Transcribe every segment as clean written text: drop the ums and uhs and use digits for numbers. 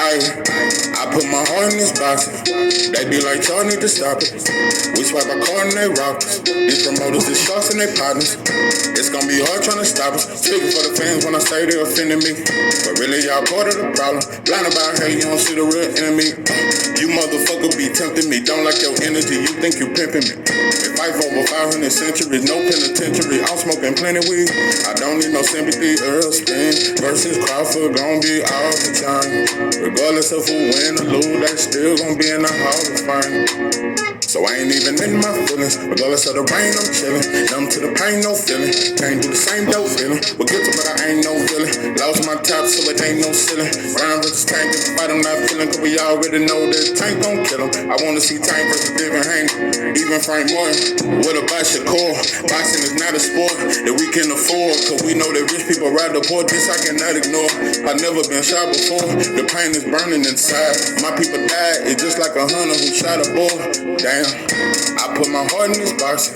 I put my heart in this box. They be like, y'all need to stop it. We swipe a card and they rock us. These promoters is sharks and they partners. It's gonna be hard trying to stop us. Speaking for the fans when I say they offended me. But really, y'all part of the problem. Blinded by hate, you don't see the real enemy. You motherfucker be tempting me. Don't like your energy, you think you pimping me. If I for over 500 centuries, no penitentiary. I'm smoking plenty weed. I don't need no sympathy. Earl Spin versus Crawford gon' be all the time. Regardless of who win or lose, they still gon' be in the Hall of Fame. So I ain't even in my feelings. Regardless of the rain, I'm chillin'. Numb to the pain, no feeling. Can't do the same dope feeling. We're guilty, but I ain't no villain. Lost my top, so it ain't no ceiling. Ryan versus Tank, in the fight I'm not feeling. Cause we already know that Tank gon' kill him. I wanna see Tank versus Devin Haney. Even Frank Martin. What about Shakur? Boxing is not a sport that we can afford. Cause we know that rich people ride the poor. This I cannot ignore. I never been shot before. The pain is burning inside. My people died. It's just like a hunter who shot a boar. Damn. I put my heart in this box.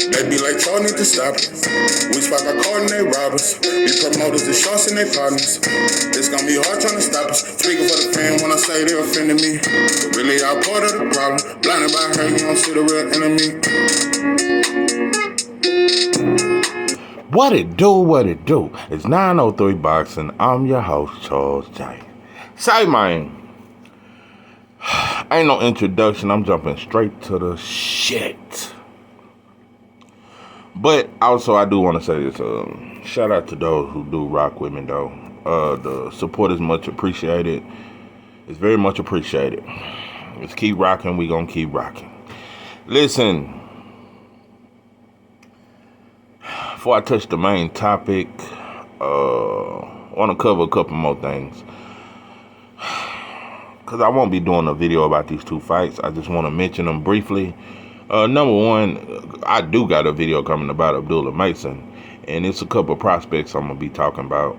They be like, y'all need to stop it. We swipe our card and they rob us. These promoters, the sharks and they partners. It's gonna be hard trying to stop us. Speaking for the fan when I say they offended me. But really, y'all part of the problem. Blinded by hate, you don't see the real enemy. What it do, what it do? It's 903 Boxing. I'm your host, Charles J. Say, man. Ain't no introduction. I'm jumping straight to the shit. But also, I do want to say this. Shout out to those who do rock with me, though. The support is much appreciated. It's very much appreciated. Let's keep rocking. We gonna keep rocking. Listen. Before I touch the main topic, I want to cover a couple more things. Because I won't be doing a video about these two fights. I just want to mention them briefly. Number one, I do got a video coming about Abdullah Mason. And it's a couple prospects I'm going to be talking about.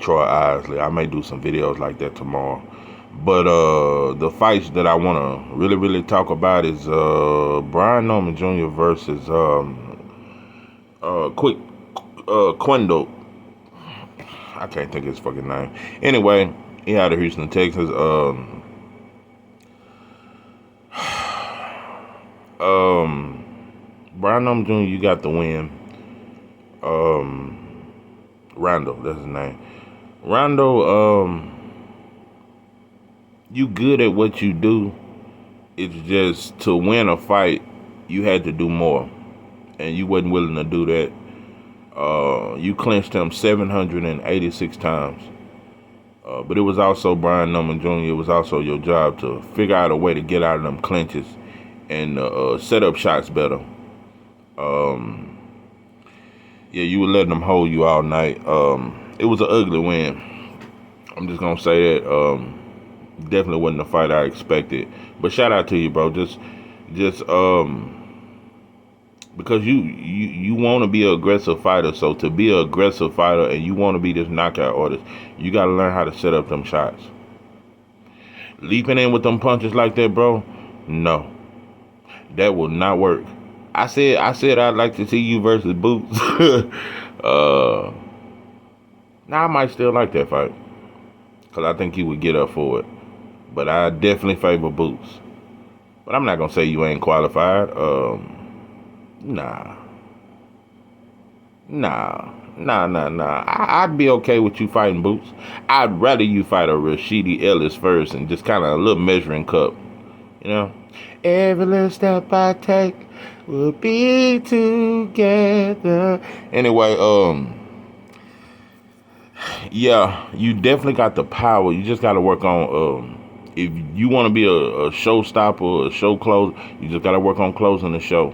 Troy Isley. I may do some videos like that tomorrow. But the fights that I want to really talk about is Brian Norman Jr. versus Quindle. I can't think of his fucking name. Anyway, he out of Houston, Texas. Brian Norman Jr., you got the win. Randall, that's his name. Randall, you good at what you do. It's just to win a fight, you had to do more. And you wasn't willing to do that. You clinched him 786 times. But it was also Brian Norman Jr., it was also your job to figure out a way to get out of them clinches and set up shots better. Yeah, you were letting them hold you all night. It was an ugly win. I'm just going to say that. Definitely wasn't the fight I expected. But shout out to you, bro. Just because you want to be an aggressive fighter. So to be an aggressive fighter and you want to be this knockout artist, you got to learn how to set up them shots. Leaping in with them punches like that, bro, no. That will not work. I said I'd like to see you versus Boots. Now I might still like that fight. Because I think he would get up for it. But I definitely favor Boots. But I'm not going to say you ain't qualified. Nah. I'd be okay with you fighting Boots. I'd rather you fight a Rashidi Ellis first and just kind of a little measuring cup. You know? Every little step I take will be together. Anyway, yeah, you definitely got the power. You just got to work on, if you want to be a showstopper, a show closer, you just got to work on closing the show.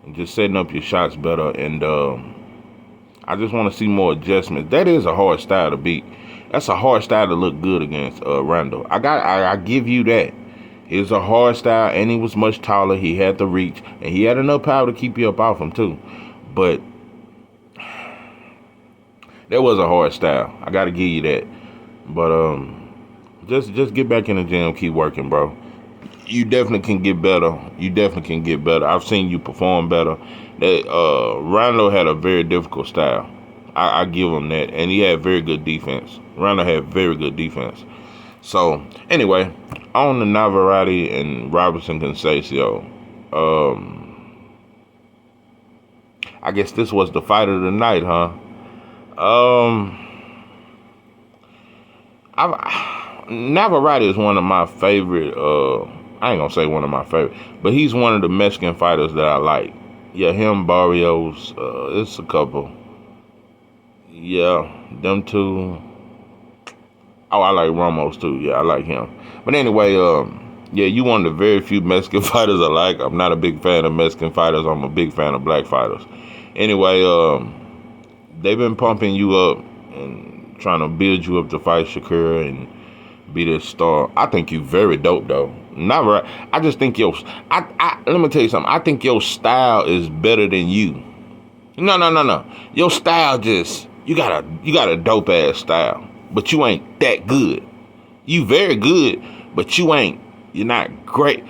And just setting up your shots better. And I just want to see more adjustments. That is a hard style to beat. That's a hard style to look good against Randall. I give you that. It's a hard style, and he was much taller. He had the reach, and he had enough power to keep you up off him too. But that was a hard style. I got to give you that. But just get back in the gym, keep working, bro. You definitely can get better. I've seen you perform better. That Randall had a very difficult style. I give him that. And he had very good defense. Rondo had very good defense. So, anyway, on the Navarrete and Robinson Conceição, I guess this was the fight of the night, huh? Navarrete is one of my favorite, I ain't gonna say one of my favorite, but he's one of the Mexican fighters that I like. Yeah, him, Barrios, it's a couple. Yeah, them two. Oh, I like Ramos too. Yeah, I like him. But anyway, yeah, you one of the very few Mexican fighters I like. I'm not a big fan of Mexican fighters. I'm a big fan of black fighters. Anyway, they've been pumping you up and trying to build you up to fight Shakur and be this star. I think you very dope though. Not right. I just think let me tell you something. I think your style is better than you. No. Your style you got a dope ass style. But you ain't that good. You very good, but you're not great.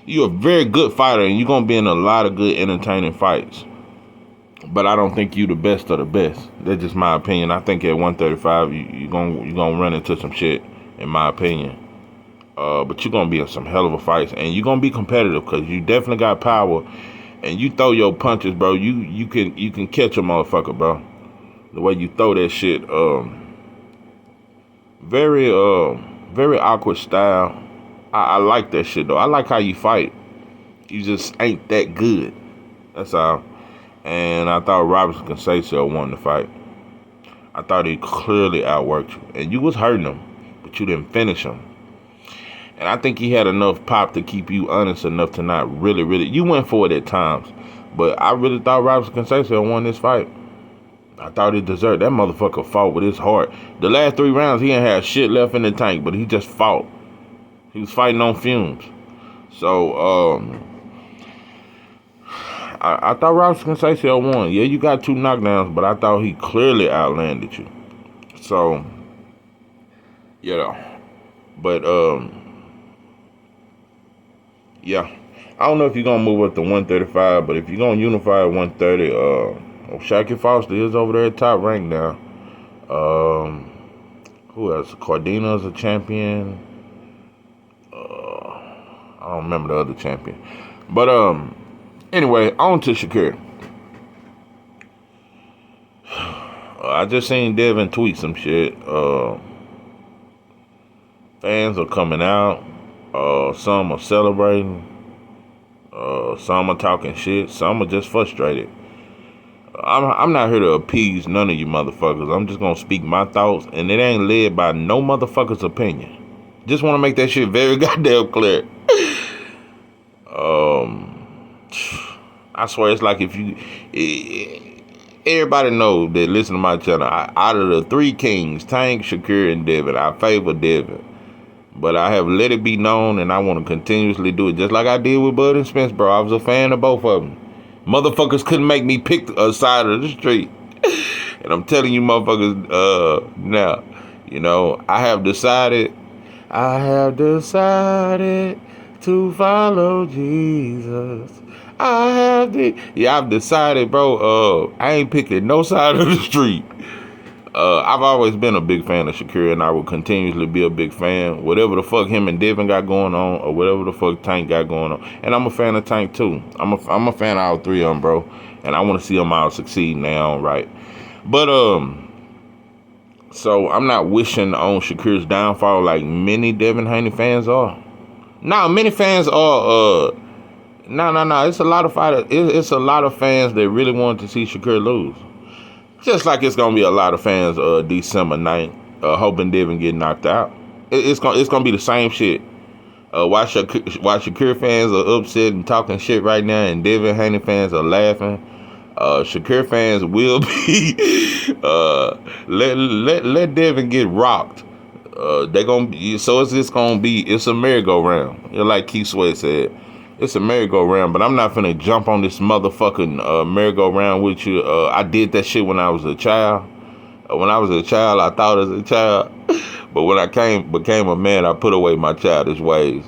You're a very good fighter, and you're going to be in a lot of good, entertaining fights. But I don't think you the best of the best. That's just my opinion. I think at 135, you're gonna run into some shit, in my opinion. But you're going to be in some hell of a fights, and you're going to be competitive because you definitely got power, and you throw your punches, bro. You can catch a motherfucker, bro. The way you throw that shit, very awkward style. I like that shit though. I like how you fight. You just ain't that good. That's all. And I thought Robinson Conceição won the fight. I thought he clearly outworked you, and you was hurting him, but you didn't finish him. And I think he had enough pop to keep you honest enough to not really. You went for it at times, but I really thought Robinson Conceição won this fight. I thought he deserved. That motherfucker fought with his heart. The last 3 rounds, he ain't had shit left in the tank, but he just fought. He was fighting on fumes. So, I thought Robinson Conceição won. Yeah, you got 2 knockdowns, but I thought he clearly outlanded you. So, but, yeah. I don't know if you're going to move up to 135, but if you're going to unify at 130, Shakur Foster is over there at top rank now. Who else? Cordina's a champion. I don't remember the other champion. But anyway, on to Shakur. I just seen Devin tweet some shit. Fans are coming out. Some are celebrating. Some are talking shit. Some are just frustrated. I'm not here to appease none of you motherfuckers. I'm just gonna speak my thoughts, and it ain't led by no motherfucker's opinion. Just want to make that shit very goddamn clear. I swear it's like if you... Everybody knows that listen to my channel. Out of the 3 kings, Tank, Shakur, and Devin, I favor Devin. But I have let it be known, and I want to continuously do it. Just like I did with Bud and Spence, bro. I was a fan of both of them. Motherfuckers couldn't make me pick a side of the street. And I'm telling you motherfuckers, now, I have decided to follow Jesus. I've decided, bro, I ain't picking no side of the street. I've always been a big fan of Shakur, and I will continuously be a big fan. Whatever the fuck him and Devin got going on, or whatever the fuck Tank got going on. And I'm a fan of Tank too. I'm a fan of all 3 of them, bro. And I want to see them all succeed now, right? But so I'm not wishing on Shakur's downfall like many Devin Haney fans are. Many fans are. No. It's a lot of fighters. It's a lot of fans that really want to see Shakur lose. Just like it's gonna be a lot of fans December 9th hoping Devin get knocked out. It's gonna be the same shit. Why Shakur fans are upset and talking shit right now, and Devin Haney fans are laughing. Shakur fans will be let Devin get rocked. They gonna be, so it's a merry-go-round. Like Keith Sweat said. It's a merry-go-round, but I'm not finna jump on this motherfucking merry-go-round with you. I did that shit when I was a child. When I was a child, I thought as a child. But when I became a man, I put away my childish ways.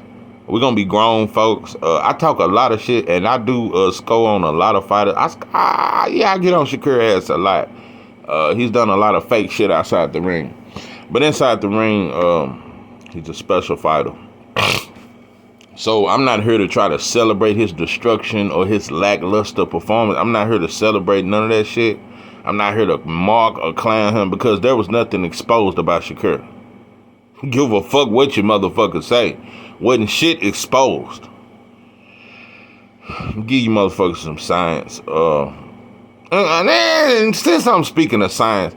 We're gonna be grown folks. I talk a lot of shit, and I do score on a lot of fighters. I get on Shakur ass a lot. He's done a lot of fake shit outside the ring, but inside the ring, he's a special fighter. So I'm not here to try to celebrate his destruction or his lackluster performance. I'm not here to celebrate none of that shit. I'm not here to mark or clown him because there was nothing exposed about Shakur. Give a fuck what you motherfuckers say. Wasn't shit exposed. Give you motherfuckers some science. And since I'm speaking of science,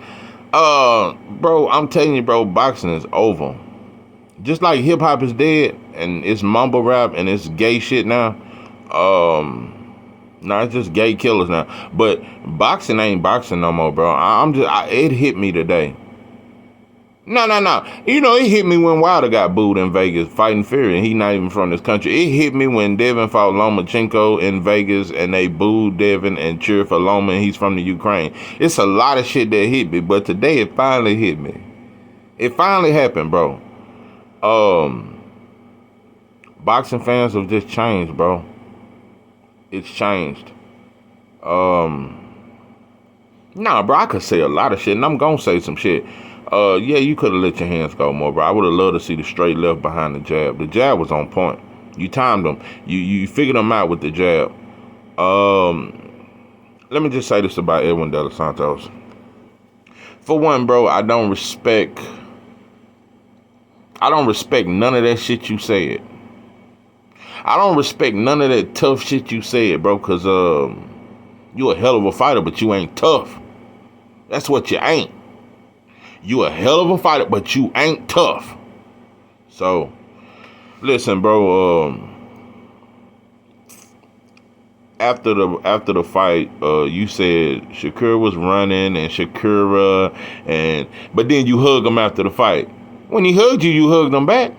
bro, I'm telling you, bro, boxing is over. Just like hip hop is dead and it's mumble rap and it's gay shit now. No, it's just gay killers now. But boxing ain't boxing no more, bro. It hit me today. No. You know, it hit me when Wilder got booed in Vegas fighting Fury, and he not even from this country. It hit me when Devin fought Lomachenko in Vegas, and they booed Devin and cheered for Loma, and he's from the Ukraine. It's a lot of shit that hit me, but today it finally hit me. It finally happened, bro. Boxing fans have just changed, bro. It's changed. Nah, bro, I could say a lot of shit, and I'm gonna say some shit. Yeah, you could have let your hands go more, bro. I would have loved to see the straight left behind the jab. The jab was on point. You timed them. You figured them out with the jab. Let me just say this about Edwin De Los Santos. For one, bro, I don't respect none of that shit you said. I don't respect none of that tough shit you said, bro, because you a hell of a fighter, but you ain't tough. That's what you ain't. You a hell of a fighter, but you ain't tough. So, listen, bro. After the fight, you said Shakur was running and Shakura, but then you hug him after the fight. When he hugged you, you hugged him back.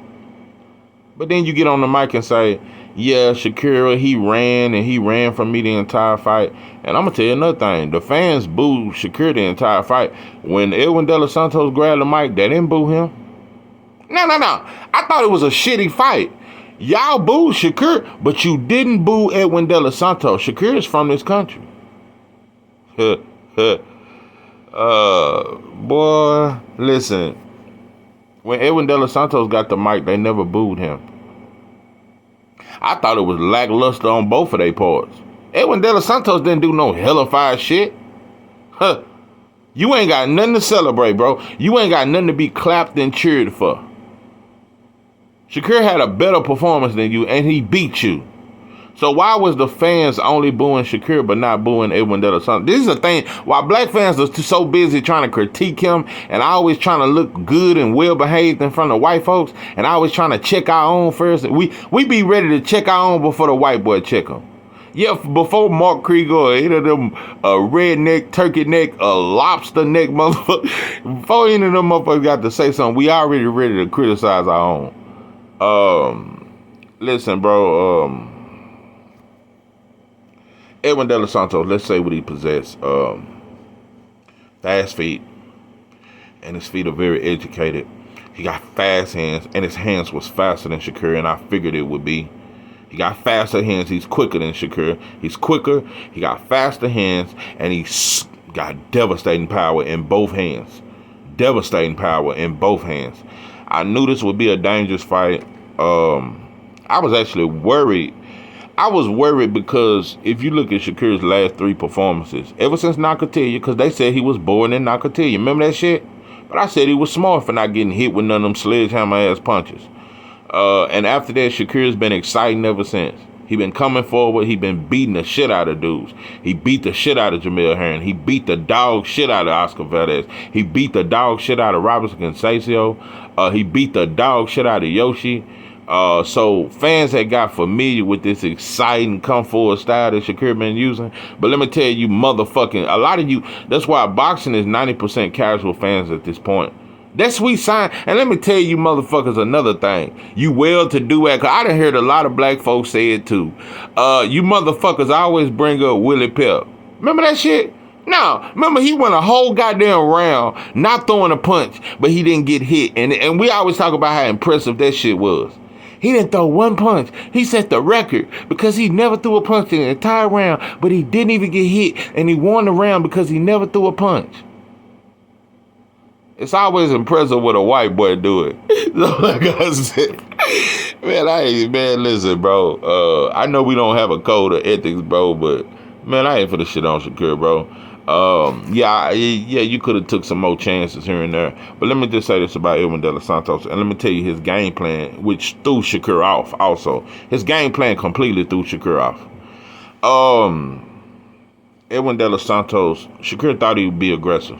But then you get on the mic and say, yeah, Shakura, he ran from me the entire fight. And I'm going to tell you another thing. The fans booed Shakur the entire fight. When Edwin De Los Santos grabbed the mic, they didn't boo him. No. I thought it was a shitty fight. Y'all booed Shakur, but you didn't boo Edwin De Los Santos. Shakur is from this country. Boy, listen. When Edwin De Los Santos got the mic, they never booed him. I thought it was lackluster on both of their parts. Edwin De Los Santos didn't do no hellified shit. You ain't got nothing to celebrate, bro. You ain't got nothing to be clapped and cheered for. Shakur had a better performance than you, and he beat you. So why was the fans only booing Shakur but not booing Edwin De Los Santos? This is the thing. Why black fans are so busy trying to critique him and always trying to look good and well behaved in front of white folks, and always trying to check our own first. We be ready to check our own before the white boy check them. Yeah, before Mark Krieger or any of them redneck, turkey neck, lobster neck motherfucker, before any of them motherfuckers got to say something, we already ready to criticize our own. Listen, bro. Edwin De Los Santos, let's say what he possessed. Fast feet. And his feet are very educated. He got fast hands, and his hands was faster than Shakur, and I figured it would be. He got faster hands. He's quicker than Shakur. He's quicker. He got faster hands, and he's got devastating power in both hands. Devastating power in both hands. I knew this would be a dangerous fight. I was actually worried. I was worried because if you look at Shakur's last 3 performances, ever since Nakatilya, because they said he was born in Nakatilya. Remember that shit? But I said he was smart for not getting hit with none of them sledgehammer ass punches. And after that, Shakur's been exciting ever since. He been coming forward. He been beating the shit out of dudes. He beat the shit out of Jamil Hearn. He beat the dog shit out of Oscar Valdez. He beat the dog shit out of Robertson Conceicao. He beat the dog shit out of Yoshi. So fans had got familiar with this exciting come forward style that Shakur been using. But let me tell you, motherfucking, a lot of you, that's why boxing is 90% casual fans at this point. That's sweet sign. And let me tell you motherfuckers another thing. You well-to-do at, cause I done heard a lot of black folks say it too. You motherfuckers always bring up Willie Pep. Remember that shit? No, remember he went a whole goddamn round not throwing a punch, but he didn't get hit. And we always talk about how impressive that shit was. He didn't throw one punch. He set the record because he never threw a punch in the entire round, but he didn't even get hit, and he won the round because he never threw a punch. It's always impressive when a white boy do it. So like I said, man, listen, bro. I know we don't have a code of ethics, bro, but man, I ain't for the shit on Shakur, bro. Yeah, you could have took some more chances here and there. But let me just say this about Edwin De Los Santos, and let me tell you his game plan, which threw Shakur off also. His game plan completely threw Shakur off. Edwin De Los Santos, Shakur thought he would be aggressive.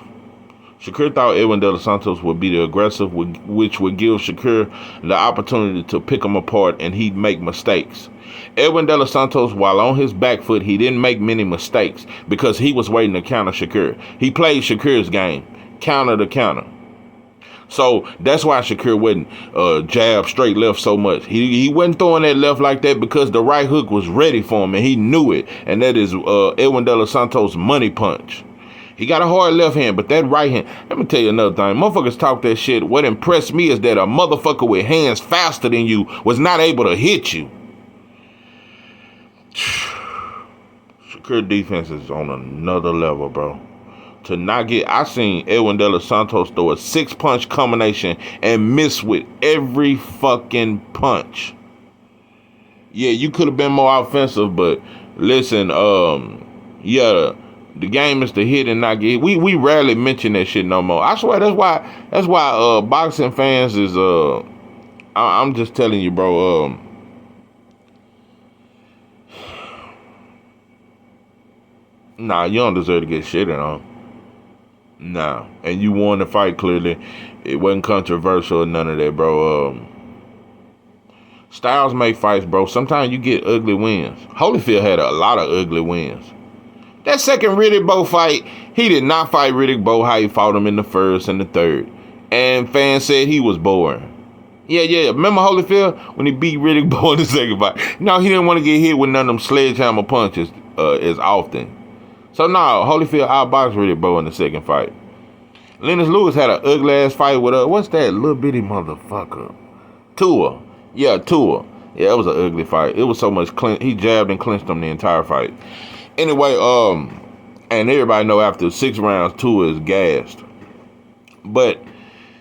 Shakur thought Edwin De Los Santos would be the aggressive, which would give Shakur the opportunity to pick him apart, and he'd make mistakes. Edwin De Los Santos, while on his back foot, he didn't make many mistakes because he was waiting to counter Shakur. He played Shakur's game, counter to counter. So that's why Shakur wouldn't jab straight left so much. He wasn't throwing that left like that because the right hook was ready for him, and he knew it. And that is Edwin De Los Santos' money punch. He got a hard left hand, but that right hand, let me tell you another thing. Motherfuckers talk that shit. What impressed me is that a motherfucker with hands faster than you was not able to hit you. Shakur defense is on another level, bro. To not get, I seen Edwin De Los Santos throw a 6-punch combination and miss with every fucking punch. Yeah, you could have been more offensive, but listen, yeah, the game is to hit and not get hit. We rarely mention that shit no more. I swear that's why boxing fans is I'm just telling you, bro, nah, you don't deserve to get shitted on. Nah. And you won the fight clearly. It wasn't controversial or none of that, bro. Styles make fights, bro. Sometimes you get ugly wins. Holyfield had a lot of ugly wins. That second Riddick Bowe fight, he did not fight Riddick Bowe how he fought him in the first and the third. And fans said he was boring. Yeah. Remember Holyfield when he beat Riddick Bowe in the second fight? No, he didn't want to get hit with none of them sledgehammer punches as often. So no, Holyfield outboxed Riddick Bowe in the second fight. Lennox Lewis had an ugly ass fight with what's that little bitty motherfucker? Tua. Yeah, Tua. Yeah, it was an ugly fight. It was so much he jabbed and clinched him the entire fight. Anyway, and everybody know after 6 rounds, Tua is gassed. But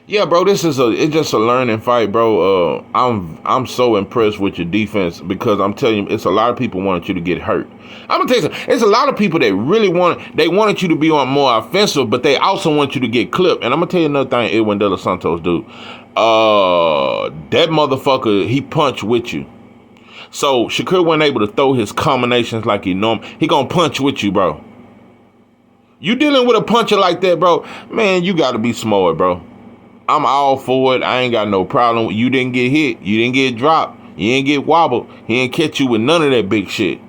yeah, bro, it's just a learning fight, bro. I'm so impressed with your defense because I'm telling you, it's a lot of people wanted you to get hurt. I'm gonna tell you something. It's a lot of people that really wanted you to be on more offensive, but they also want you to get clipped. And I'm gonna tell you another thing Edwin De Los Santos do. That motherfucker, he punched with you. So Shakur wasn't able to throw his combinations like he normally. He gonna punch with you, bro. You dealing with a puncher like that, bro? Man, you gotta be smart, bro. I'm all for it. I ain't got no problem. You didn't get hit. You didn't get dropped. You didn't get wobbled. He didn't catch you with none of that big shit.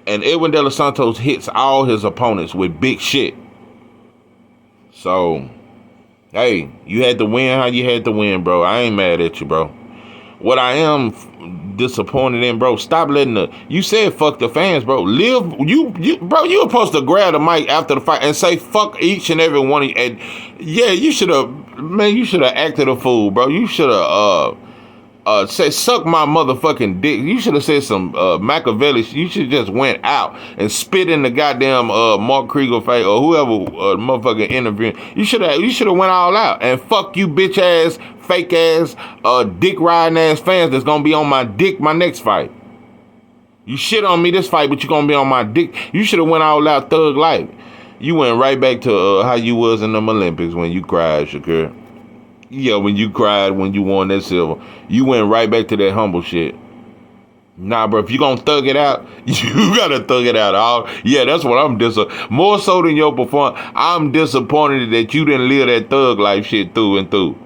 And Edwin De Los Santos hits all his opponents with big shit. So, hey, you had to win how you had to win, bro. I ain't mad at you, bro. What I am disappointed in, bro, stop letting you said fuck the fans, bro. You were supposed to grab the mic after the fight and say fuck each and every one of you. And yeah, you should have acted a fool, bro. You should have say suck my motherfucking dick. You should have said some Machiavelli. You should just went out and spit in the goddamn Mark Krieger face or whoever motherfucking interviewing. You should have went all out and fuck you bitch ass, fake ass, dick riding ass fans that's gonna be on my dick my next fight. You shit on me this fight, but you gonna be on my dick. You should have went all out thug life. You went right back to how you was in them Olympics when you cried, Shakur. Yeah, when you cried when you won that silver. You went right back to that humble shit. Nah, bro, if you gonna thug it out, you gotta thug it out. Yeah, that's what I'm more so than your performance. I'm disappointed that you didn't live that thug life shit through and through.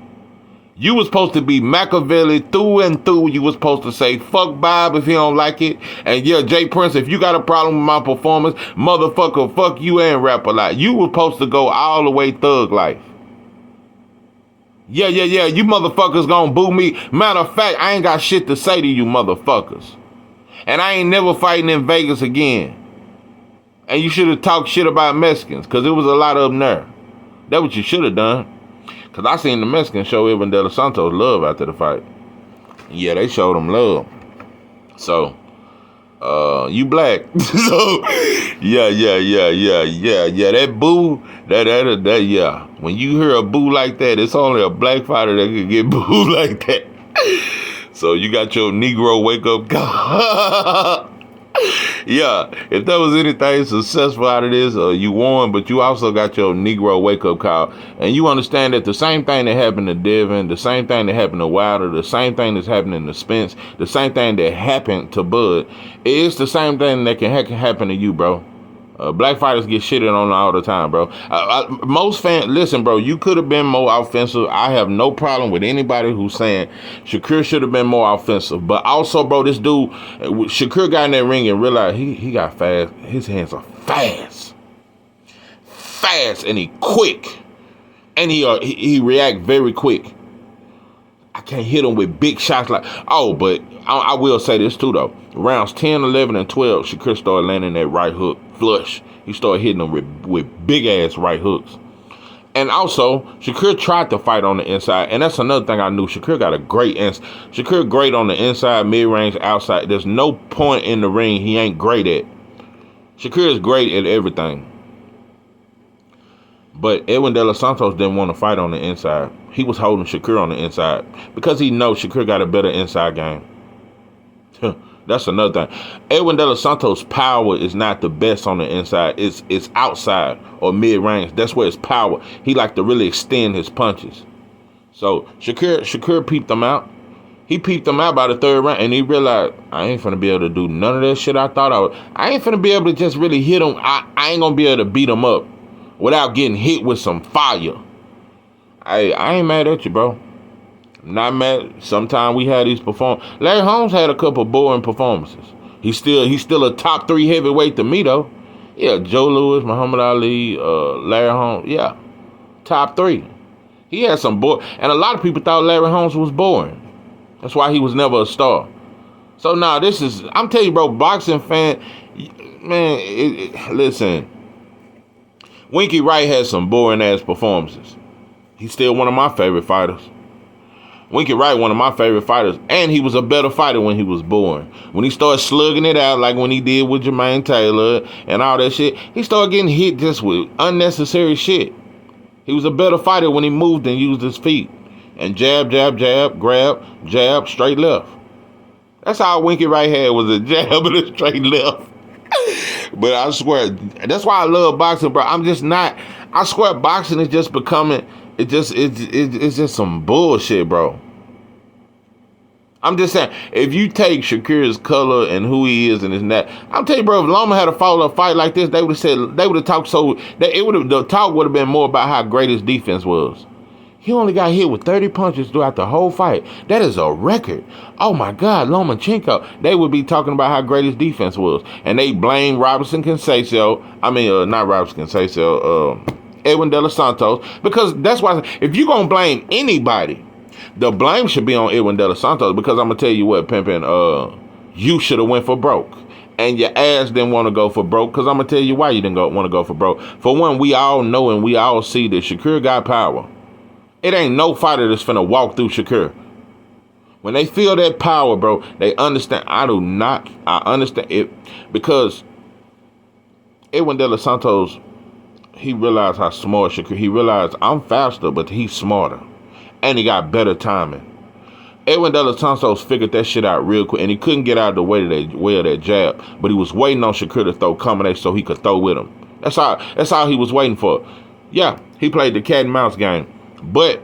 You was supposed to be Machiavelli through and through. You was supposed to say, fuck Bob if he don't like it. And yeah, Jay Prince, if you got a problem with my performance, motherfucker, fuck you and rap a lot. You was supposed to go all the way thug life. Yeah, you motherfuckers gonna boo me. Matter of fact, I ain't got shit to say to you motherfuckers. And I ain't never fighting in Vegas again. And you should have talked shit about Mexicans, because there was a lot of them there. That's what you should have done. Because I seen the Mexicans show Edwin De Los Santos love after the fight. Yeah, they showed him love. So, you black. So, yeah. That boo, that, yeah. When you hear a boo like that, it's only a black fighter that can get booed like that. So you got your Negro wake up call. Yeah, if there was anything successful out of this, you won, but you also got your Negro wake-up call. And you understand that the same thing that happened to Devin, the same thing that happened to Wilder, the same thing that's happening to Spence, the same thing that happened to Bud, it's the same thing that can happen to you, bro. Black fighters get shitted on all the time, bro. Most fans, listen, bro, you could have been more offensive. I have no problem with anybody who's saying Shakur should have been more offensive. But also, bro, this dude, Shakur got in that ring and realized he got fast. His hands are fast. Fast, and he quick. And he react very quick. I can't hit him with big shots like, but I will say this too, though. Rounds 10, 11, and 12, Shakur started landing that right hook flush. He started hitting them with big-ass right hooks. And also, Shakur tried to fight on the inside, and that's another thing I knew. Shakur got a great inside. Shakur great on the inside, mid-range, outside. There's no point in the ring he ain't great at. Shakur is great at everything. But Edwin De Los Santos didn't want to fight on the inside. He was holding Shakur on the inside because he knows Shakur got a better inside game. That's another thing. Edwin De Los Santos' power is not the best on the inside. It's outside or mid-range. That's where his power. He like to really extend his punches. So Shakur peeped him out. He peeped him out by the third round, and he realized, I ain't finna be able to do none of that shit I thought I would. I ain't finna be able to just really hit him. I ain't gonna be able to beat him up without getting hit with some fire. I ain't mad at you, bro. Not mad. Sometimes we had these performances. Larry Holmes had a couple boring performances. He's still a top 3 heavyweight to me, though. Yeah, Joe Louis, Muhammad Ali, Larry Holmes. Yeah, top 3. He had some and a lot of people thought Larry Holmes was boring. That's why he was never a star. So now I'm telling you, bro, boxing fan, man, listen. Winky Wright had some boring ass performances. He's still one of my favorite fighters. Winky Wright, one of my favorite fighters, and he was a better fighter when he was born. When he started slugging it out like when he did with Jermaine Taylor and all that shit, he started getting hit just with unnecessary shit. He was a better fighter when he moved and used his feet. And jab, grab, jab, straight left. That's all Winky Wright had, was a jab and a straight left. But I swear, that's why I love boxing, bro. I swear boxing is just becoming, it's just some bullshit, bro. I'm just saying, if you take Shakur's color and who he is and his that, I'm telling you, bro, if Loma had a follow-up fight like this, they would have talked the talk would have been more about how great his defense was. He only got hit with 30 punches throughout the whole fight. That is a record. Oh my God, Lomachenko. They would be talking about how great his defense was. And they blame Edwin De Los Santos. Because that's why, if you're going to blame anybody, the blame should be on Edwin De Los Santos. Because I'm going to tell you what, Pimpin', you should have went for broke. And your ass didn't want to go for broke. Because I'm going to tell you why you didn't want to go for broke. For one, we all know and we all see that Shakur got power. It ain't no fighter that's finna walk through Shakur. When they feel that power, bro, they understand. I understand it because Edwin De Los Santos, he realized how smart Shakur. He realized I'm faster, but he's smarter. And he got better timing. Edwin De Los Santos figured that shit out real quick, and he couldn't get out of the way of that jab, but he was waiting on Shakur to throw combination so he could throw with him. That's all he was waiting for. Yeah, he played the cat and mouse game. But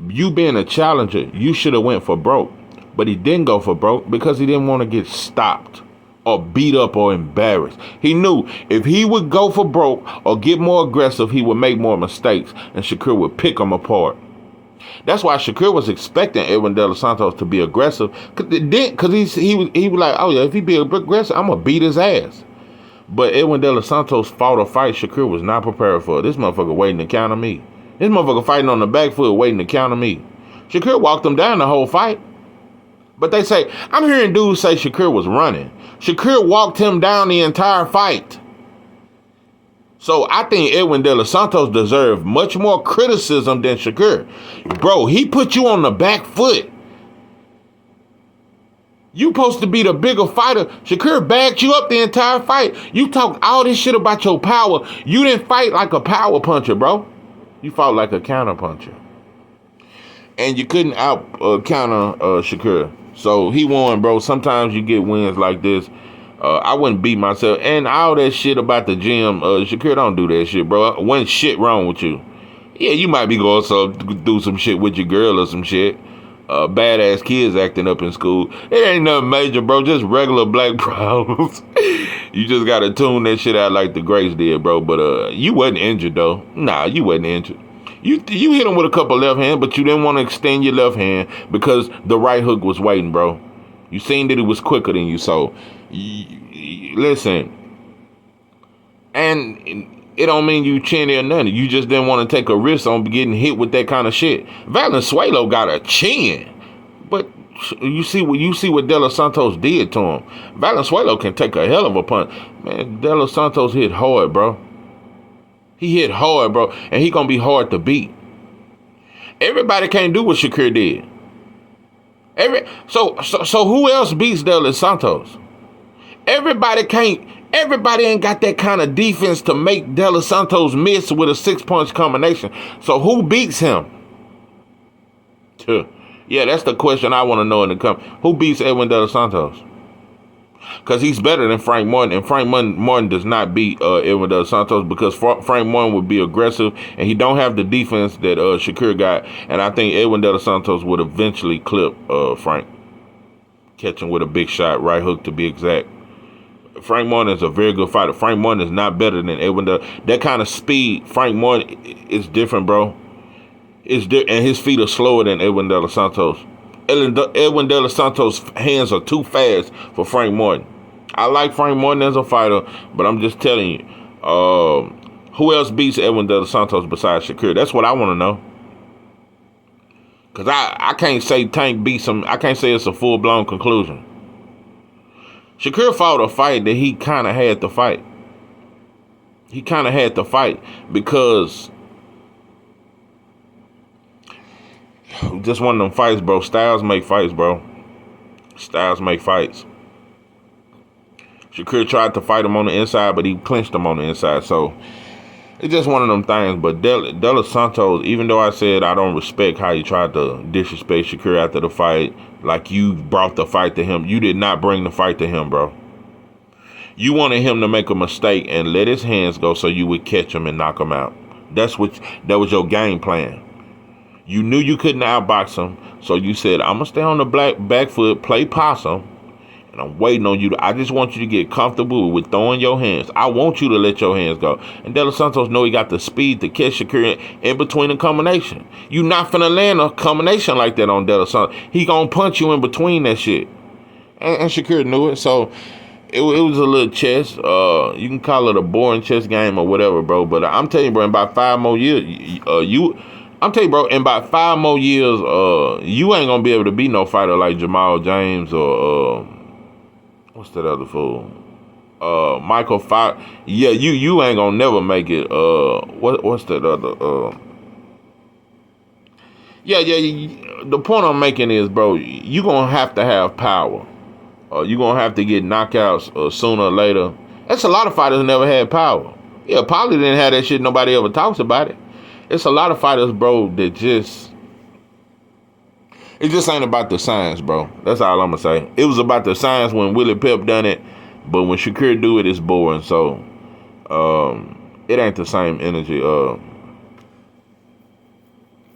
you being a challenger, you should have went for broke. But he didn't go for broke because he didn't want to get stopped or beat up or embarrassed. He knew if he would go for broke or get more aggressive, he would make more mistakes and Shakur would pick him apart. That's why Shakur was expecting Edwin De Los Santos to be aggressive. Because he was like, oh yeah, if he be aggressive, I'm going to beat his ass. But Edwin De Los Santos fought a fight Shakur was not prepared for. This motherfucker waiting to counter me. This motherfucker fighting on the back foot waiting to counter me. Shakur walked him down the whole fight. But they say, I'm hearing dudes say Shakur was running. Shakur walked him down the entire fight. So I think Edwin De Los Santos deserved much more criticism than Shakur. Bro, he put you on the back foot. You supposed to be the bigger fighter. Shakur backed you up the entire fight. You talk all this shit about your power. You didn't fight like a power puncher, bro. You fought like a counter puncher. And you couldn't out counter Shakur. So he won, bro. Sometimes you get wins like this. I wouldn't beat myself. And all that shit about the gym, Shakur don't do that shit, bro. Wasn't shit wrong with you. Yeah, you might be going to do some shit with your girl or some shit. Badass kids acting up in school. It ain't nothing major, bro. Just regular black problems. You just gotta tune that shit out like the Grace did, bro. But you wasn't injured though. Nah, you wasn't injured. You hit him with a couple left hands, but you didn't want to extend your left hand because the right hook was waiting, bro. You seen that it was quicker than you, so listen. And it don't mean you chinny or nothing. You just didn't want to take a risk on getting hit with that kind of shit. Valenzuela got a chin, but you see what De Los Santos did to him. Valenzuela can take a hell of a punch. Man, De Los Santos hit hard, bro. He hit hard, bro, and he gonna be hard to beat. Everybody can't do what Shakur did. So who else beats De Los Santos? Everybody can't. Everybody ain't got that kind of defense to make De Los Santos miss with a 6-punch combination. So who beats him? Yeah, that's the question I want to know in the comment. Who beats Edwin De Los Santos? Because he's better than Frank Martin, and Frank Martin does not beat Edwin De Los Santos because Frank Martin would be aggressive, and he don't have the defense that Shakur got. And I think Edwin De Los Santos would eventually clip Frank, catch him with a big shot, right hook to be exact. Frank Martin is a very good fighter. Frank Martin is not better than Edwin. That kind of speed, Frank Martin is different, bro. And his feet are slower than Edwin De Los Santos. Edwin De Los Santos' hands are too fast for Frank Martin. I like Frank Martin as a fighter, but I'm just telling you, who else beats Edwin De Los Santos besides Shakur? That's what I want to know. Because I can't say Tank beats him. I can't say it's a full-blown conclusion. Shakur fought a fight that he kind of had to fight. He kind of had to fight because just one of them fights, bro. Styles make fights, bro. Styles make fights. Shakur tried to fight him on the inside, but he clinched him on the inside. So it's just one of them things. But De Los Santos, even though I said I don't respect how he tried to disrespect Shakur after the fight, like you brought the fight to him, you did not bring the fight to him, bro. You wanted him to make a mistake and let his hands go so you would catch him and knock him out. That was your game plan. You knew you couldn't outbox him, so you said, I'm going to stay on the back foot, play possum, and I'm waiting on you. I just want you to get comfortable with throwing your hands. I want you to let your hands go. And De Los Santos know he got the speed to catch Shakur in between the combination. You not finna land a combination like that on De Los Santos. He gonna punch you in between that shit. And Shakur knew it, so it was a little chess. You can call it a boring chess game or whatever, bro. But I'm telling you, bro, in about 5 more years, I'm telling you, bro, in about 5 more years, you ain't gonna be able to be no fighter like Jamal James or what's that other fool? Michael Fox. Yeah, you ain't gonna never make it. What's that other? Yeah. The point I'm making is, bro, you gonna have to have power. You gonna have to get knockouts sooner or later. That's a lot of fighters who never had power. Yeah, probably didn't have that shit. Nobody ever talks about it. It's a lot of fighters, bro, that it just ain't about the science, bro. That's all I'm gonna say. It was about the science when Willie Pep done it, but when Shakur do it, it's boring. So, it ain't the same energy.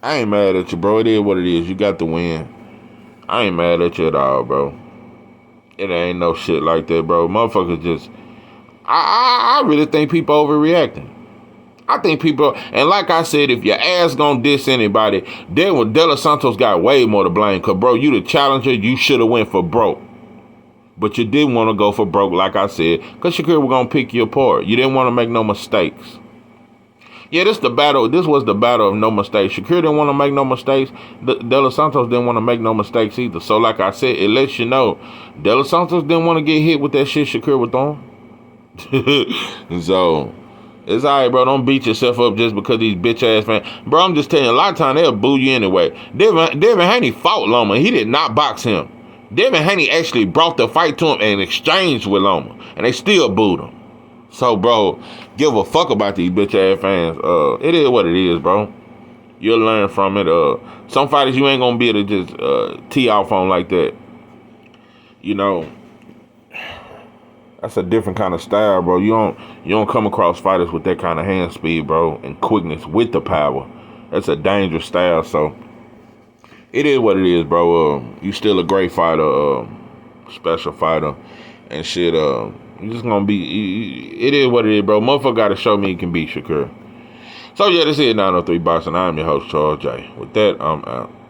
I ain't mad at you, bro. It is what it is. You got the win. I ain't mad at you at all, bro. It ain't no shit like that, bro. Motherfuckers just, I really think people overreacting. I think people, and like I said, if your ass gonna diss anybody, then De Los Santos got way more to blame. Cause bro, you the challenger, you should have went for broke. But you didn't want to go for broke, like I said, cause Shakur was gonna pick you apart. You didn't want to make no mistakes. Yeah, this was the battle of no mistakes. Shakur didn't want to make no mistakes. De Los Santos didn't want to make no mistakes either. So like I said, it lets you know, De Los Santos didn't want to get hit with that shit Shakur was throwing. So it's alright, bro. Don't beat yourself up just because these bitch ass fans. Bro, I'm just telling you, a lot of times they'll boo you anyway. Devin Haney fought Loma. He did not box him. Devin Haney actually brought the fight to him and exchanged with Loma, and they still booed him. So, bro, give a fuck about these bitch ass fans. It is what it is, bro. You'll learn from it. Some fighters you ain't gonna be able to just tee off on like that. You know, that's a different kind of style, bro. You don't come across fighters with that kind of hand speed, bro, and quickness with the power. That's a dangerous style. So it is what it is, bro. You still a great fighter, special fighter, and shit. You just gonna be. It is what it is, bro. Motherfucker got to show me he can beat Shakur. So yeah, this is 903 Boxing. I'm your host, Charles J. With that, I'm out.